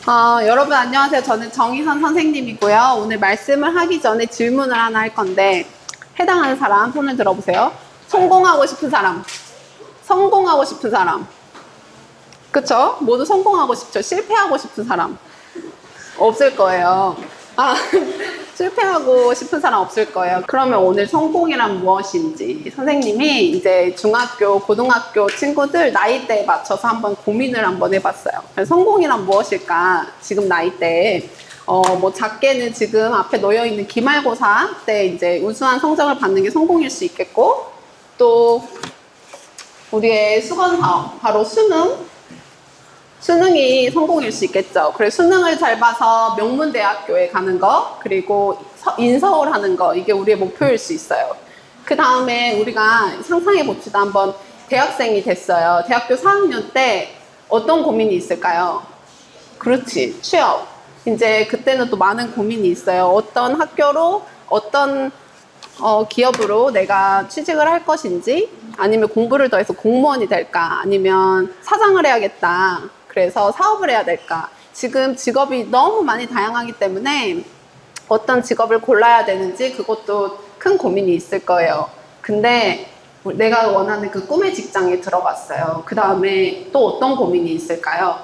여러분 안녕하세요. 저는 정희선 선생님이고요. 오늘 말씀을 하기 전에 질문을 하나 할 건데 해당하는 사람 손을 들어보세요. 성공하고 싶은 사람. 성공하고 싶은 사람. 그쵸? 모두 성공하고 싶죠. 실패하고 싶은 사람. 없을 거예요. 실패하고 싶은 사람 없을 거예요. 그러면 오늘 성공이란 무엇인지 선생님이 이제 중학교, 고등학교 친구들 나이대에 맞춰서 한번 고민을 한번 해봤어요. 성공이란 무엇일까? 지금 나이대에. 뭐 작게는 지금 앞에 놓여있는 기말고사 때 이제 우수한 성적을 받는 게 성공일 수 있겠고, 또 우리의 수건사업, 바로 수능이 성공일 수 있겠죠. 그래서 수능을 잘 봐서 명문대학교에 가는 거, 그리고 인서울 하는 거, 이게 우리의 목표일 수 있어요. 그 다음에 우리가 상상해 봅시다. 한번 대학생이 됐어요. 대학교 4학년 때 어떤 고민이 있을까요? 그렇지, 취업. 이제 그때는 또 많은 고민이 있어요. 어떤 학교로, 어떤 기업으로 내가 취직을 할 것인지, 아니면 공부를 더 해서 공무원이 될까, 아니면 사장을 해야겠다, 그래서 사업을 해야 될까. 지금 직업이 너무 많이 다양하기 때문에 어떤 직업을 골라야 되는지 그것도 큰 고민이 있을 거예요. 근데 내가 원하는 그 꿈의 직장에 들어갔어요. 그 다음에 또 어떤 고민이 있을까요?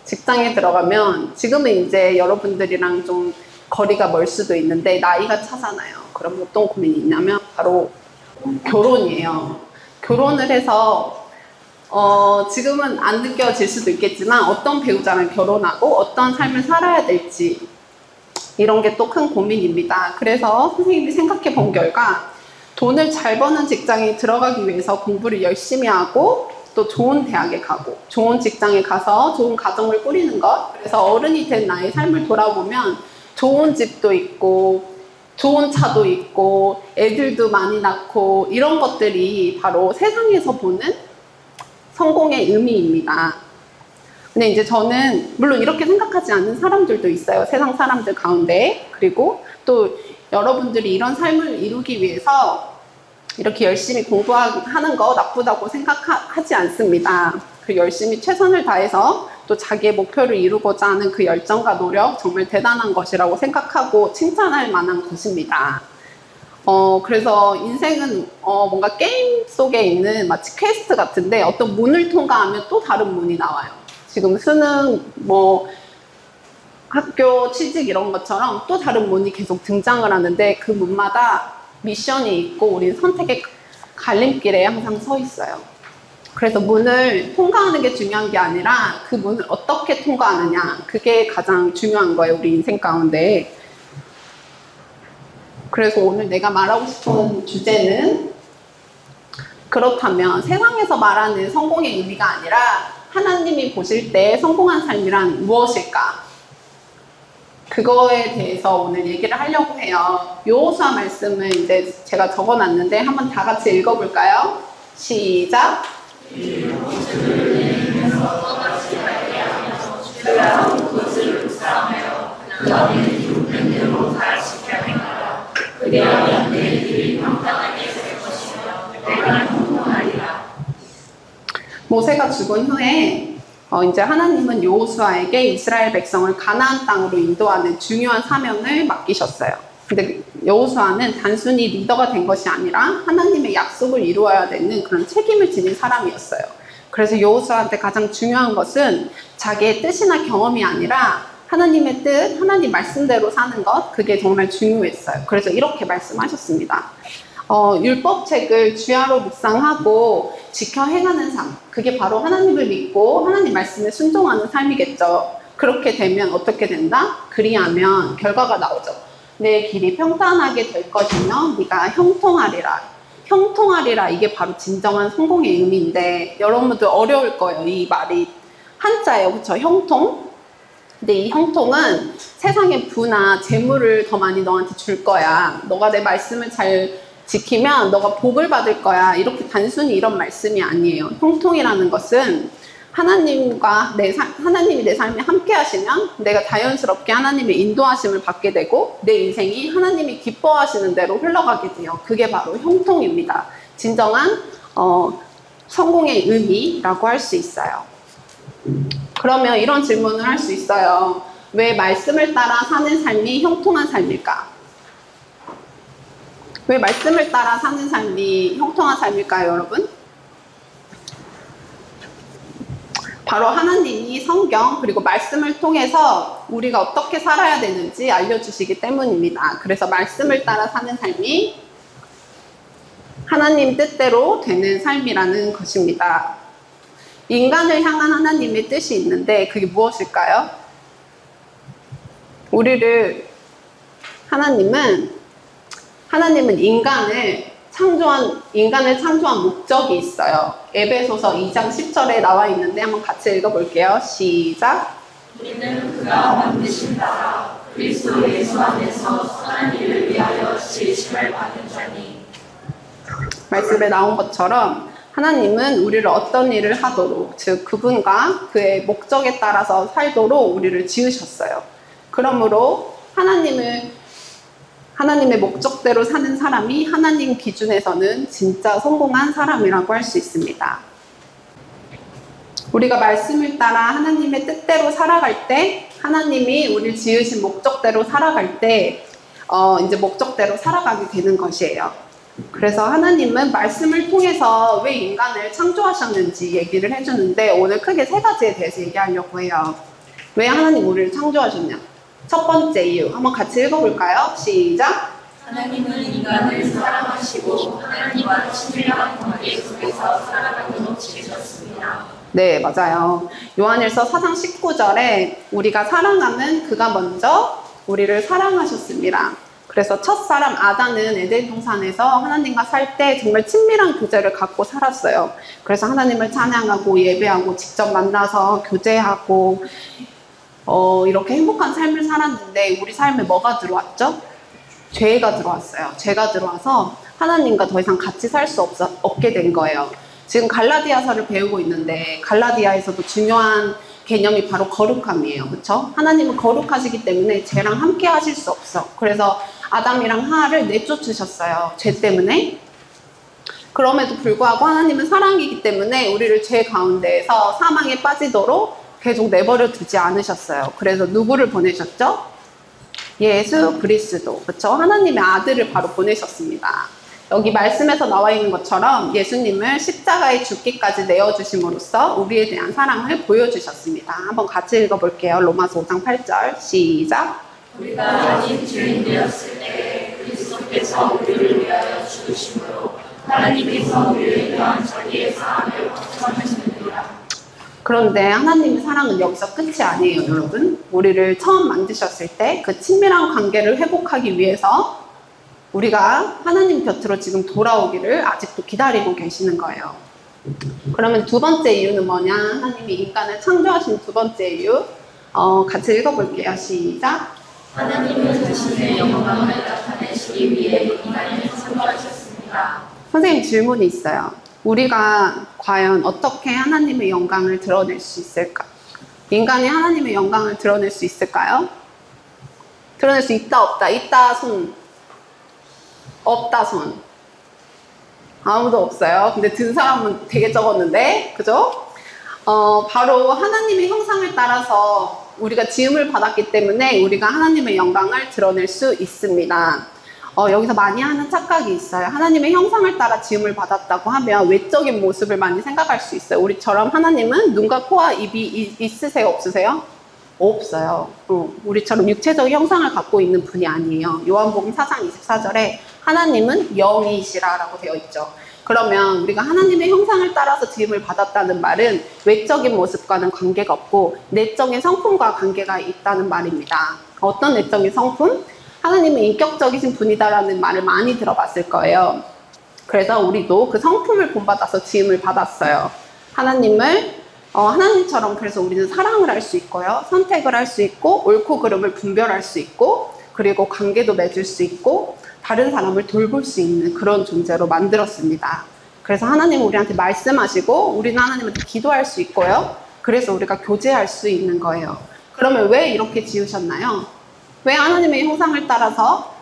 직장에 들어가면 지금은 이제 여러분들이랑 좀 거리가 멀 수도 있는데 나이가 차잖아요. 그럼 어떤 고민이 있냐면 바로 결혼이에요. 결혼을 해서 지금은 안 느껴질 수도 있겠지만 어떤 배우자랑 결혼하고 어떤 삶을 살아야 될지, 이런 게 또 큰 고민입니다. 그래서 선생님이 생각해 본 결과 돈을 잘 버는 직장에 들어가기 위해서 공부를 열심히 하고 또 좋은 대학에 가고 좋은 직장에 가서 좋은 가정을 꾸리는 것, 그래서 어른이 된 나의 삶을 돌아보면 좋은 집도 있고 좋은 차도 있고 애들도 많이 낳고 이런 것들이 바로 세상에서 보는 성공의 의미입니다. 근데 이제 저는 물론 이렇게 생각하지 않는 사람들도 있어요. 세상 사람들 가운데. 그리고 또 여러분들이 이런 삶을 이루기 위해서 이렇게 열심히 공부하는 거 나쁘다고 생각하지 않습니다. 그 열심히 최선을 다해서 또 자기의 목표를 이루고자 하는 그 열정과 노력 정말 대단한 것이라고 생각하고 칭찬할 만한 것입니다. 그래서 인생은 뭔가 게임 속에 있는 마치 퀘스트 같은데 어떤 문을 통과하면 또 다른 문이 나와요. 지금 수능, 뭐 학교 취직 이런 것처럼 또 다른 문이 계속 등장을 하는데 그 문마다 미션이 있고 우리는 선택의 갈림길에 항상 서 있어요. 그래서 문을 통과하는 게 중요한 게 아니라 그 문을 어떻게 통과하느냐, 그게 가장 중요한 거예요, 우리 인생 가운데. 그래서 오늘 내가 말하고 싶은 주제는, 그렇다면 세상에서 말하는 성공의 의미가 아니라 하나님이 보실 때 성공한 삶이란 무엇일까? 그거에 대해서 오늘 얘기를 하려고 해요. 여호수아 말씀을 이제 제가 적어놨는데 한번 다 같이 읽어볼까요? 시작! 모세가 죽은 후에 이제 하나님은 여호수아에게 이스라엘 백성을 가나안 땅으로 인도하는 중요한 사명을 맡기셨어요. 근데 여호수아는 단순히 리더가 된 것이 아니라 하나님의 약속을 이루어야 되는 그런 책임을 지닌 사람이었어요. 그래서 여호수아한테 가장 중요한 것은 자기의 뜻이나 경험이 아니라 하나님의 뜻, 하나님 말씀대로 사는 것, 그게 정말 중요했어요. 그래서 이렇게 말씀하셨습니다. 율법책을 주야로 묵상하고 지켜 행하는 삶, 그게 바로 하나님을 믿고 하나님 말씀에 순종하는 삶이겠죠. 그렇게 되면 어떻게 된다? 그리하면 결과가 나오죠. 내 길이 평탄하게 될 것이며 네가 형통하리라. 형통하리라, 이게 바로 진정한 성공의 의미인데 여러분들 어려울 거예요. 이 말이 한자예요, 그렇죠? 형통. 근데 이 형통은 세상의 부나 재물을 더 많이 너한테 줄 거야. 너가 내 말씀을 잘 지키면 너가 복을 받을 거야. 이렇게 단순히 이런 말씀이 아니에요. 형통이라는 것은 하나님이 내 삶에 함께 하시면 내가 자연스럽게 하나님의 인도하심을 받게 되고 내 인생이 하나님이 기뻐하시는 대로 흘러가게 돼요. 그게 바로 형통입니다. 진정한 성공의 의미라고 할 수 있어요. 그러면 이런 질문을 할 수 있어요. 왜 말씀을 따라 사는 삶이 형통한 삶일까? 왜 말씀을 따라 사는 삶이 형통한 삶일까요, 여러분? 바로 하나님이 성경 그리고 말씀을 통해서 우리가 어떻게 살아야 되는지 알려주시기 때문입니다. 그래서 말씀을 따라 사는 삶이 하나님 뜻대로 되는 삶이라는 것입니다. 인간을 향한 하나님의 뜻이 있는데 그게 무엇일까요? 하나님은 인간을 창조한 목적이 있어요. 에베소서 2장 10절에 나와 있는데 한번 같이 읽어볼게요. 시작. 우리는 그가 만드신 바라 그리스도 예수 안에서 선한 일을 위하여 지으심을 받은 자니. 말씀에 나온 것처럼 하나님은 우리를 어떤 일을 하도록, 즉 그분과 그의 목적에 따라서 살도록 우리를 지으셨어요. 그러므로 하나님의 목적대로 사는 사람이 하나님 기준에서는 진짜 성공한 사람이라고 할 수 있습니다. 우리가 말씀을 따라 하나님의 뜻대로 살아갈 때, 하나님이 우리를 지으신 목적대로 살아갈 때, 이제 목적대로 살아가게 되는 것이에요. 그래서 하나님은 말씀을 통해서 왜 인간을 창조하셨는지 얘기를 해주는데, 오늘 크게 세 가지에 대해서 얘기하려고 해요. 왜 하나님 우리를 창조하셨냐? 첫 번째 이유, 한번 같이 읽어볼까요? 시작! 하나님은 인간을 사랑하시고 하나님과 친밀한 관계 속에서 살아가도록 지으셨습니다. 네, 맞아요. 요한일서 4장 19절에 우리가 사랑하면 그가 먼저 우리를 사랑하셨습니다. 그래서 첫사람 아담은 에덴 동산에서 하나님과 살 때 정말 친밀한 교제를 갖고 살았어요. 그래서 하나님을 찬양하고 예배하고 직접 만나서 교제하고 이렇게 행복한 삶을 살았는데 우리 삶에 뭐가 들어왔죠? 죄가 들어왔어요. 죄가 들어와서 하나님과 더 이상 같이 살 수 없게 된 거예요. 지금 갈라디아서를 배우고 있는데 갈라디아에서도 중요한 개념이 바로 거룩함이에요. 그렇죠? 하나님은 거룩하시기 때문에 죄랑 함께 하실 수 없어. 그래서 아담이랑 하와를 내쫓으셨어요. 죄 때문에. 그럼에도 불구하고 하나님은 사랑이기 때문에 우리를 죄 가운데에서 사망에 빠지도록 계속 내버려 두지 않으셨어요. 그래서 누구를 보내셨죠? 예수 그리스도. 그렇죠? 하나님의 아들을 바로 보내셨습니다. 여기 말씀에서 나와 있는 것처럼 예수님을 십자가에 죽기까지 내어주심으로써 우리에 대한 사랑을 보여주셨습니다. 한번 같이 읽어볼게요. 로마서 5장 8절 시작. 우리가 아직 죄인 되었을 때 그리스도께서 우리를 위하여 죽으심으로 하나님께서 우리를 위한 자기의 사랑을 확정하시느니라. 그런데 하나님의 사랑은 여기서 끝이 아니에요, 여러분. 우리를 처음 만드셨을 때 그 친밀한 관계를 회복하기 위해서 우리가 하나님 곁으로 지금 돌아오기를 아직도 기다리고 계시는 거예요. 그러면 두 번째 이유는 뭐냐? 하나님이 인간을 창조하신 두 번째 이유. 같이 읽어볼게요. 시작. 하나님은 자신의 영광을 나타내시기 위해 인간을 창조하셨습니다. 선생님 질문이 있어요. 우리가 과연 어떻게 하나님의 영광을 드러낼 수 있을까? 인간이 하나님의 영광을 드러낼 수 있을까요? 드러낼 수 있다, 없다? 있다, 손. 없다, 손. 아무도 없어요. 근데 든 사람은 되게 적었는데, 그죠? 바로 하나님의 형상을 따라서 우리가 지음을 받았기 때문에 우리가 하나님의 영광을 드러낼 수 있습니다. 여기서 많이 하는 착각이 있어요. 하나님의 형상을 따라 지음을 받았다고 하면 외적인 모습을 많이 생각할 수 있어요. 우리처럼 하나님은 눈과 코와 입이 있으세요? 없으세요? 없어요. 우리처럼 육체적 형상을 갖고 있는 분이 아니에요. 요한복음 4장 24절에 하나님은 영이시라라고 되어 있죠. 그러면 우리가 하나님의 형상을 따라서 지음을 받았다는 말은 외적인 모습과는 관계가 없고 내적인 성품과 관계가 있다는 말입니다. 어떤 내적인 성품? 하나님은 인격적이신 분이다라는 말을 많이 들어봤을 거예요. 그래서 우리도 그 성품을 본받아서 지음을 받았어요. 하나님처럼 그래서 우리는 사랑을 할 수 있고요. 선택을 할 수 있고 옳고 그름을 분별할 수 있고 그리고 관계도 맺을 수 있고 다른 사람을 돌볼 수 있는 그런 존재로 만들었습니다. 그래서 하나님은 우리한테 말씀하시고 우리는 하나님한테 기도할 수 있고요. 그래서 우리가 교제할 수 있는 거예요. 그러면 왜 이렇게 지으셨나요? 왜 하나님의 형상을 따라서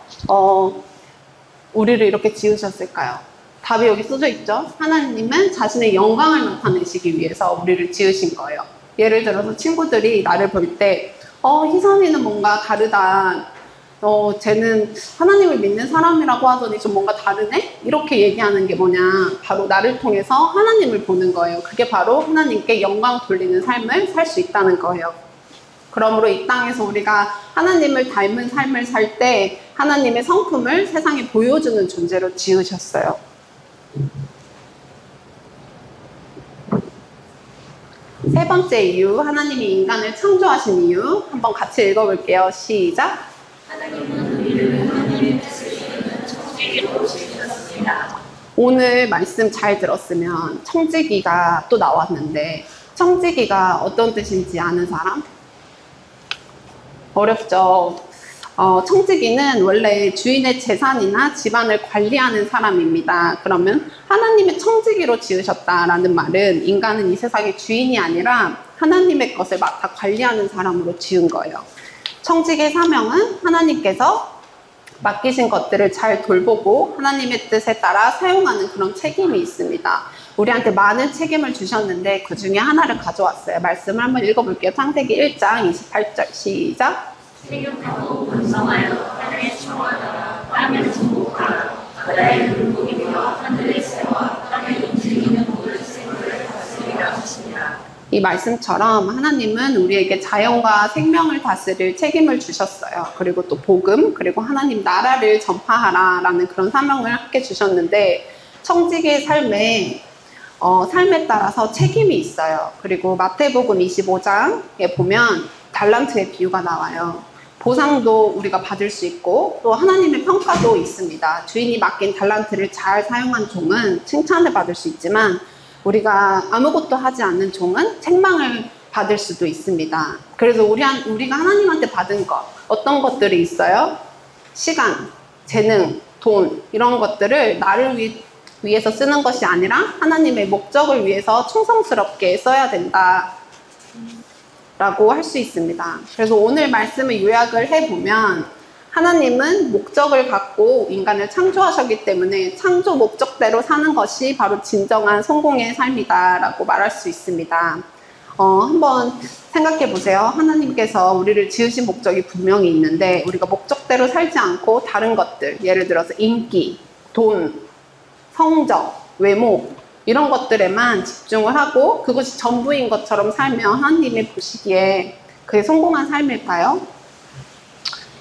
우리를 이렇게 지으셨을까요? 답이 여기 써져 있죠. 하나님은 자신의 영광을 나타내시기 위해서 우리를 지으신 거예요. 예를 들어서 친구들이 나를 볼 때, 희선이는 뭔가 다르다. 쟤는 하나님을 믿는 사람이라고 하더니 좀 뭔가 다르네? 이렇게 얘기하는 게 뭐냐. 바로 나를 통해서 하나님을 보는 거예요. 그게 바로 하나님께 영광 돌리는 삶을 살 수 있다는 거예요. 그러므로 이 땅에서 우리가 하나님을 닮은 삶을 살 때 하나님의 성품을 세상에 보여주는 존재로 지으셨어요. 세 번째 이유, 하나님이 인간을 창조하신 이유. 한번 같이 읽어볼게요. 시작. 하나님은 우리를 하나님의 뜻을 이루는 청지기로 지으셨습니다. 오늘 말씀 잘 들었으면 청지기가 또 나왔는데 청지기가 어떤 뜻인지 아는 사람? 어렵죠. 청지기는 원래 주인의 재산이나 집안을 관리하는 사람입니다. 그러면 하나님의 청지기로 지으셨다라는 말은 인간은 이 세상의 주인이 아니라 하나님의 것을 맡아 관리하는 사람으로 지은 거예요. 청지기의 사명은 하나님께서 맡기신 것들을 잘 돌보고 하나님의 뜻에 따라 사용하는 그런 책임이 있습니다. 우리한테 많은 책임을 주셨는데 그 중에 하나를 가져왔어요. 말씀을 한번 읽어볼게요. 창세기 1장 28절 시작. 생육하고 번성하여 땅에 충만하라. 땅을 정복하라. 바다의 물고기와 하늘의 새와 땅에 움직이는 모든 생물을 다스리라 하시니라. 이 말씀처럼 하나님은 우리에게 자연과 생명을 다스릴 책임을 주셨어요. 그리고 또 복음, 그리고 하나님 나라를 전파하라 라는 그런 사명을 함께 주셨는데 청지기의 삶에 따라서 책임이 있어요. 그리고 마태복음 25장에 보면 달란트의 비유가 나와요. 보상도 우리가 받을 수 있고 또 하나님의 평가도 있습니다. 주인이 맡긴 달란트를 잘 사용한 종은 칭찬을 받을 수 있지만 우리가 아무것도 하지 않는 종은 책망을 받을 수도 있습니다. 그래서 우리가 하나님한테 받은 것, 어떤 것들이 있어요? 시간, 재능, 돈 이런 것들을 나를 위해서 쓰는 것이 아니라 하나님의 목적을 위해서 충성스럽게 써야 된다 라고 할 수 있습니다. 그래서 오늘 말씀을 요약을 해보면 하나님은 목적을 갖고 인간을 창조하셨기 때문에 창조 목적대로 사는 것이 바로 진정한 성공의 삶이다 라고 말할 수 있습니다. 한번 생각해 보세요. 하나님께서 우리를 지으신 목적이 분명히 있는데 우리가 목적대로 살지 않고 다른 것들, 예를 들어서 인기, 돈, 성적, 외모 이런 것들에만 집중을 하고 그것이 전부인 것처럼 살면 하나님이 보시기에 그게 성공한 삶일까요?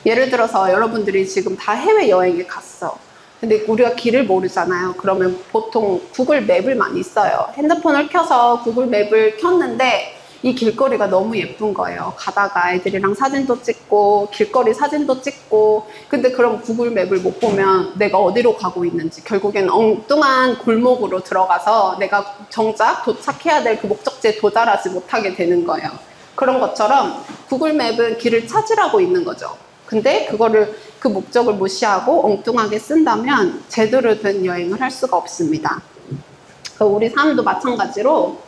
예를 들어서 여러분들이 지금 다 해외여행에 갔어. 근데 우리가 길을 모르잖아요. 그러면 보통 구글 맵을 많이 써요. 핸드폰을 켜서 구글 맵을 켰는데 이 길거리가 너무 예쁜 거예요. 가다가 애들이랑 사진도 찍고 길거리 사진도 찍고 근데 그럼 구글 맵을 못 보면 내가 어디로 가고 있는지 결국엔 엉뚱한 골목으로 들어가서 내가 정작 도착해야 될 그 목적지에 도달하지 못하게 되는 거예요. 그런 것처럼 구글 맵은 길을 찾으라고 있는 거죠. 근데 그 목적을 무시하고 엉뚱하게 쓴다면 제대로 된 여행을 할 수가 없습니다. 우리 삶도 마찬가지로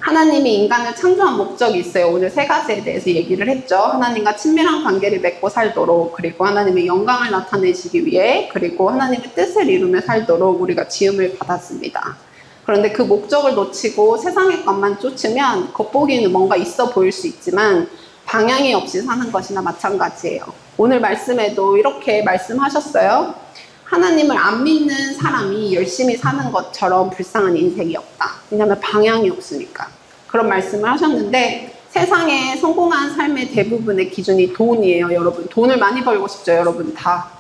하나님이 인간을 창조한 목적이 있어요. 오늘 세 가지에 대해서 얘기를 했죠. 하나님과 친밀한 관계를 맺고 살도록, 그리고 하나님의 영광을 나타내시기 위해, 그리고 하나님의 뜻을 이루며 살도록 우리가 지음을 받았습니다. 그런데 그 목적을 놓치고 세상의 것만 쫓으면 겉보기에는 뭔가 있어 보일 수 있지만 방향이 없이 사는 것이나 마찬가지예요. 오늘 말씀에도 이렇게 말씀하셨어요. 하나님을 안 믿는 사람이 열심히 사는 것처럼 불쌍한 인생이 없다. 왜냐하면 방향이 없으니까. 그런 말씀을 하셨는데 세상에 성공한 삶의 대부분의 기준이 돈이에요. 여러분 돈을 많이 벌고 싶죠. 여러분 다.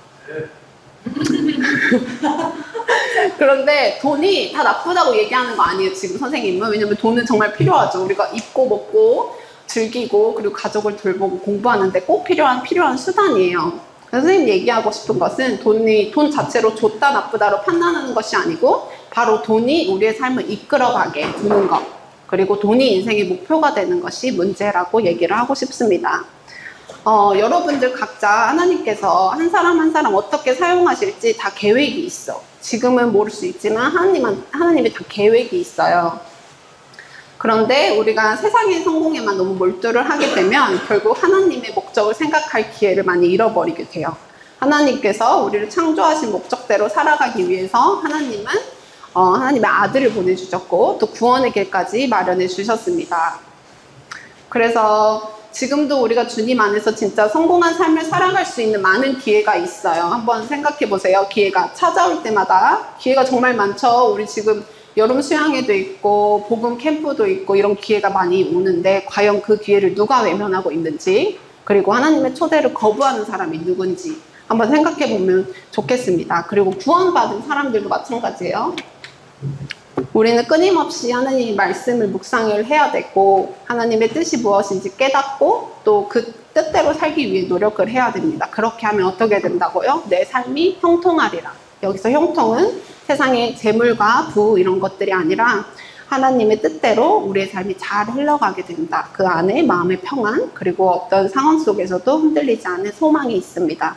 그런데 돈이 다 나쁘다고 얘기하는 거 아니에요. 지금 선생님은. 왜냐하면 돈은 정말 필요하죠. 우리가 입고 먹고 즐기고 그리고 가족을 돌보고 공부하는데 꼭 필요한 수단이에요. 선생님 얘기하고 싶은 것은 돈 자체로 좋다 나쁘다로 판단하는 것이 아니고 바로 돈이 우리의 삶을 이끌어가게 두는 것, 그리고 돈이 인생의 목표가 되는 것이 문제라고 얘기를 하고 싶습니다. 여러분들 각자 하나님께서 한 사람 한 사람 어떻게 사용하실지 다 계획이 있어. 지금은 모를 수 있지만 하나님이 다 계획이 있어요. 그런데 우리가 세상의 성공에만 너무 몰두를 하게 되면 결국 하나님의 목적을 생각할 기회를 많이 잃어버리게 돼요. 하나님께서 우리를 창조하신 목적대로 살아가기 위해서 하나님은 하나님의 아들을 보내주셨고 또 구원의 길까지 마련해 주셨습니다. 그래서 지금도 우리가 주님 안에서 진짜 성공한 삶을 살아갈 수 있는 많은 기회가 있어요. 한번 생각해 보세요. 기회가 찾아올 때마다 기회가 정말 많죠. 우리 지금 여름 수양회도 있고 복음 캠프도 있고 이런 기회가 많이 오는데 과연 그 기회를 누가 외면하고 있는지, 그리고 하나님의 초대를 거부하는 사람이 누군지 한번 생각해 보면 좋겠습니다. 그리고 구원받은 사람들도 마찬가지예요. 우리는 끊임없이 하나님의 말씀을 묵상을 해야 되고 하나님의 뜻이 무엇인지 깨닫고 또 그 뜻대로 살기 위해 노력을 해야 됩니다. 그렇게 하면 어떻게 된다고요? 내 삶이 형통하리라. 여기서 형통은 세상의 재물과 부 이런 것들이 아니라 하나님의 뜻대로 우리의 삶이 잘 흘러가게 된다. 그 안에 마음의 평안, 그리고 어떤 상황 속에서도 흔들리지 않는 소망이 있습니다.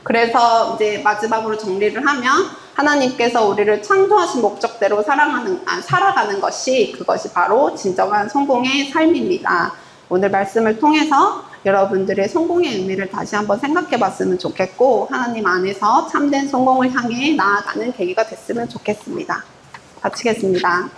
그래서 이제 마지막으로 정리를 하면 하나님께서 우리를 창조하신 목적대로 살아가는 것이, 그것이 바로 진정한 성공의 삶입니다. 오늘 말씀을 통해서 여러분들의 성공의 의미를 다시 한번 생각해 봤으면 좋겠고 하나님 안에서 참된 성공을 향해 나아가는 계기가 됐으면 좋겠습니다. 마치겠습니다.